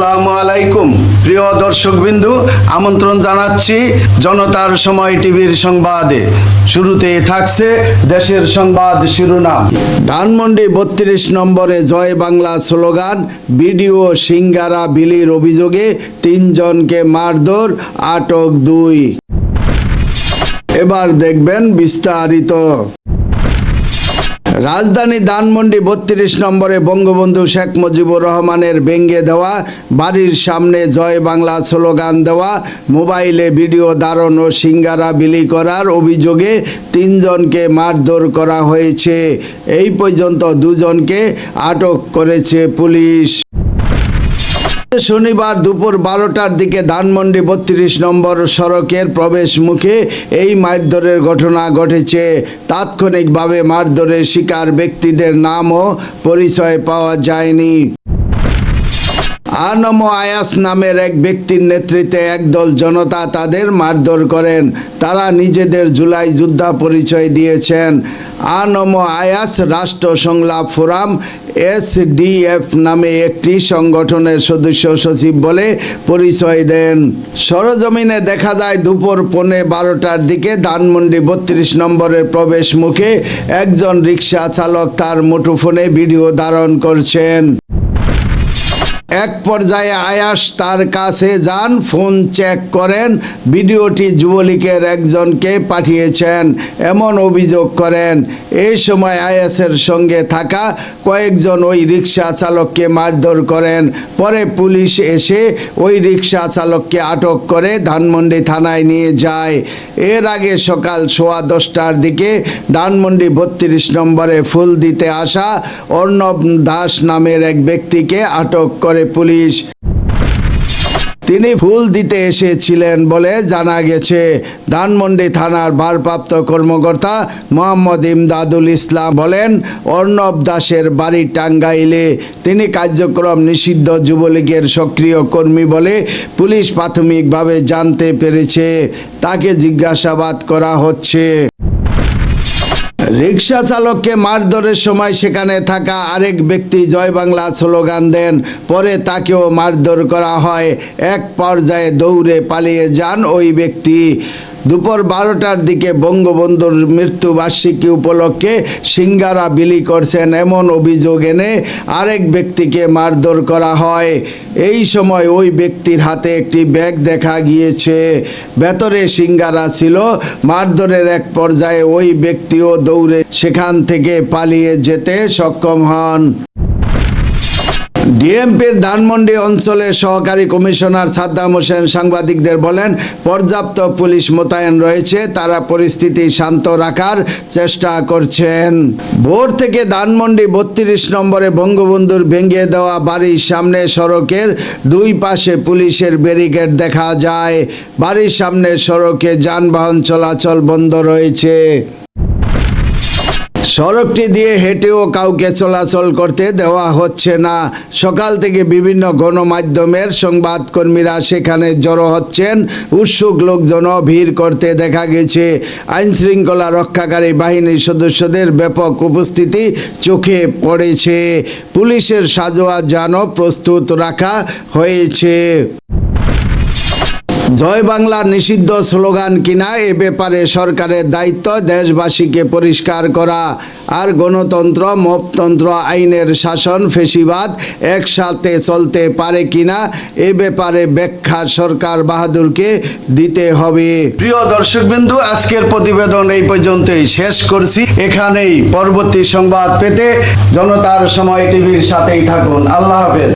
আসসালামু আলাইকুম প্রিয় দর্শকবিন্দু, আমন্ত্রণ জানাচ্ছি জনতার সময় টিভির সংবাদে। শুরুতে থাকছে দেশের সংবাদ শিরোনাম। ধানমন্ডি ৩২ নম্বরে জয় বাংলা স্লোগান, ভিডিও সিঙ্গারা বিলির অভিযোগে ৩ জনকে মারধর, আটক ২। এবার দেখবেন বিস্তারিত। রাজধানী ধানমন্ডি ৩২ নম্বরে বঙ্গবন্ধু শেখ মুজিবুর রহমানের ভেঙে দেওয়া বাড়ির সামনে জয় বাংলা স্লোগান দেওয়া, মোবাইলে ভিডিও ধারণ ও সিঙ্গারা বিলি করার অভিযোগে ৩ জনকে মারধর করা হয়েছে। এই পর্যন্ত ২ জনকে আটক করেছে পুলিশ। শনিবার দুপুর ১২টার দিকে ধানমন্ডি ৩২ নম্বর সড়কের প্রবেশ মুখে এই মারধরের ঘটনা ঘটেছে। তাৎক্ষণিকভাবে মারধরের শিকার ব্যক্তিদের নাম ও পরিচয় পাওয়া যায়নি। আনম আয়াস নামের এক ব্যক্তির নেতৃত্বে একদল জনতা তাদের মারধর করেন। তারা নিজেদের জুলাই যোদ্ধা পরিচয় দিয়েছেন। আনম আয়াস রাষ্ট্র সংলাপ ফোরাম SDF নামে একটি সংগঠনের সদস্য সচিব বলে পরিচয় দেন। সরজমিনে দেখা যায় দুপুর ১১:১২টার দিকে ধানমন্ডি ৩২ নম্বরের প্রবেশ মুখে একজন রিকশা চালক তার মুঠোফোনে ভিডিও ধারণ করছেন। এক পর্যায়ে আয়াস তার কাছে যান, ফোন চেক করেন, ভিডিওটি যুবলীগের একজনকে পাঠিয়েছেন এমন অভিযোগ করেন। এই সময় আয়াসের সঙ্গে থাকা কয়েকজন ওই রিকশা চালককে মারধর করেন। পরে পুলিশ এসে ওই রিকশা চালককে আটক করে ধানমন্ডি থানায় নিয়ে যায়। এর আগে সকাল 10:15টার দিকে ধানমন্ডি ৩২ নম্বরে ফুল দিতে আসা অর্ণব দাস নামের এক ব্যক্তিকে আটক করে পুলিশ। তিনি ফুল দিতে এসেছিলেন বলে জানা গেছে। ধানমন্ডি থানার ভারপ্রাপ্ত কর্মকর্তা মোহাম্মদ ইমদাদুল ইসলাম বলেন, অর্ণব দাসের বাড়ি টাঙ্গাইলে। তিনি কার্যক্রম নিষিদ্ধ যুবলীগের সক্রিয় কর্মী বলে পুলিশ প্রাথমিকভাবে জানতে পেরেছে। তাকে জিজ্ঞাসাবাদ করা হচ্ছে। রিকশা চালককে মারধরের সময় সেখানে থাকা আরেক ব্যক্তি জয় বাংলা স্লোগান দেন। পরে তাকেও মারধর করা হয়। এক পর্যায়ে দৌড়ে পালিয়ে যান ওই ব্যক্তি। দুপুর ১২টার দিকে বঙ্গবন্ধুর মৃত্যুবার্ষিকী উপলক্ষে সিঙ্গারা বিলি করছেন এমন অভিযোগ এনে আরেক ব্যক্তিকে মারধর করা হয়। এই সময় ওই ব্যক্তির হাতে একটি ব্যাগ দেখা গিয়েছে, ভেতরে সিঙ্গারা ছিল। মারধরের এক পর্যায়ে ওই ব্যক্তিও দৌড়ে সেখান থেকে পালিয়ে যেতে সক্ষম হন। ডিএমপির ধানমন্ডি অঞ্চলের সহকারী কমিশনার সাদ্দাম হোসেন সাংবাদিকদের বলেন, পর্যাপ্ত পুলিশ মোতায়েন রয়েছে, তারা পরিস্থিতি শান্ত রাখার চেষ্টা করছেন। ভোর থেকে ধানমন্ডি ৩২ নম্বরে বঙ্গবন্ধুর ভেঙে দেওয়া বাড়ির সামনে সড়কের দুই পাশে পুলিশের ব্যারিকেড দেখা যায়। বাড়ির সামনের সড়কে যানবাহন চলাচল বন্ধ রয়েছে। সড়কটি দিয়ে হেঁটেও কাউকে চলাচল করতে দেওয়া হচ্ছে না। সকাল থেকে বিভিন্ন গণমাধ্যমের সংবাদকর্মীরা সেখানে জড়ো হচ্ছেন। উৎসুক লোকজনও ভিড় করতে দেখা গেছে। আইনশৃঙ্খলা রক্ষাকারী বাহিনীর সদস্যদের ব্যাপক উপস্থিতি চোখে পড়েছে। পুলিশের সাজোয়া যানও প্রস্তুত রাখা হয়েছে। জয় বাংলা নিষিদ্ধ স্লোগান কিনা এ ব্যাপারে সরকারের দায়িত্ব দেশবাসীকে পরিষ্কার করা। আর গণতন্ত্র, মপতন্ত্র, আইনের শাসন, ফেসিবাদ একসাথে চলতে পারে কিনা এ ব্যাপারে ব্যাখ্যা সরকার বাহাদুরকে দিতে হবে। প্রিয় দর্শকবিন্দু, আজকের প্রতিবেদন এই পর্যন্তই শেষ করছি। এখানেই পরবর্তী সংবাদ পেতে জনতার সময় টিভির সাথেই থাকুন। আল্লাহ হাফেজ।